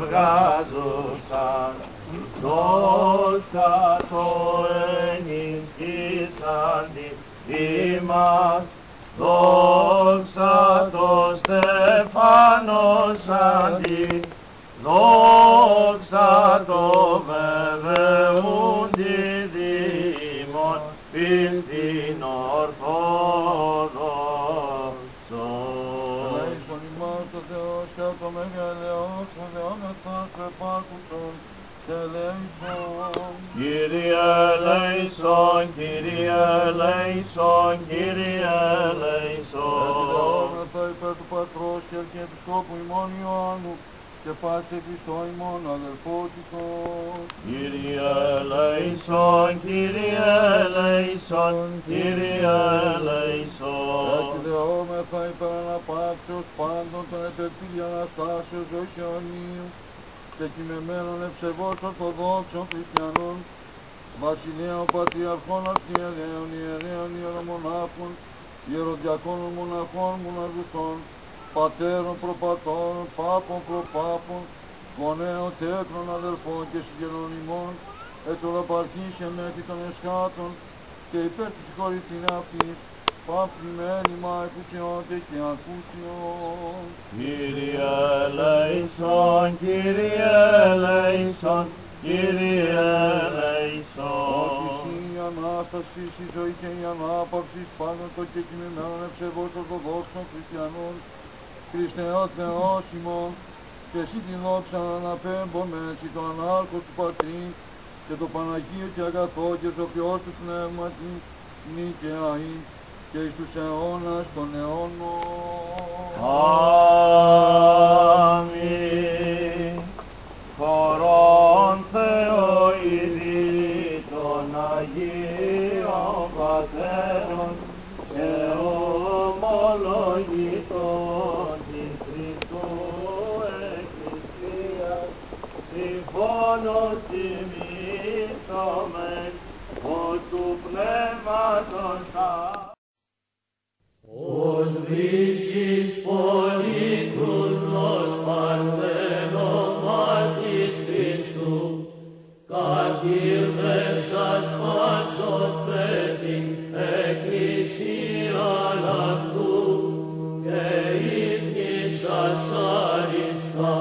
βγάζουσαν, δόξα το ενισχύσαντι ημάς, δόξα το στεφάνος αντί, δόξα το βεβαιούντι δήμον πίστην ορθόδοξο. Ελέησον ημάς ο Θεός και το μεγαλεός ο Θεόμεθας επάκουσον και ελέησον. Κύριε ελέησον, Κύριε ελέησον, Κύριε ελέησον. Επιδεόμεθα υπέρ του Πατρός και Αρχιεπισκόπου ημών Ιωάννου και πάση Χριστό ημών αδελφότητος. Κύριε ελέησον, Κύριε ελέησον, Κύριε ελέησον. Επιδεόμεθα υπέρ αναπαύσεως πάντων των επεπτήλοι Αναστάσεως ζωής αιωνίου και κειμεμένων ευσεβώς Ορθοδόξων Χριστιανών, Βασιλείων Πατριαρχών Αρχιερέων, Ιερέων Ιερομονάχων, Ιεροδιακόνων Μοναχών, Μοναχιστών, Πατέρων Προπατώρων, Πάπων Προπάπων, Γονέων Τέκνων Αδελφών και Συγγενών ημών, ετωραπαρχής μέχρι των εσχάτων και υπέρ της συγχωρητήν αυτής, παυθυμένημα εκουσιώντες και ακούσιον. Κύριε ελέησον, Κύριε ελέησον, Κύριε ελέησον. Ότι η Ανάσταση, η ζωή και η ανάπαυση πάντων των και κειμενμένων ευσεβώς Ορθοδόξων Χριστιανών, Χριστέ ο Θεός ημών, και εσύ την δόξα αναπέμπομαι εσύ το ανάρχος του Πατρί και το Παναγίο και αγαθό και ζωοποιός του Πνεύματι, νη και αΐ και εις τους αιώνας των αιώνων. Αμήν. Χωρών Θεοειδή των Αγίων Πατέρων και ομολογητών της Χριστού Εκκλησίας, συμφώνως τιμήσομεν ως του Πνεύματος Ως βρίσκεις πολύκρονος παρθενόμα της Χριστού, κατήρδευσας πάσοθε την εκκλησίαν αυτού και ύπνησας αριστά,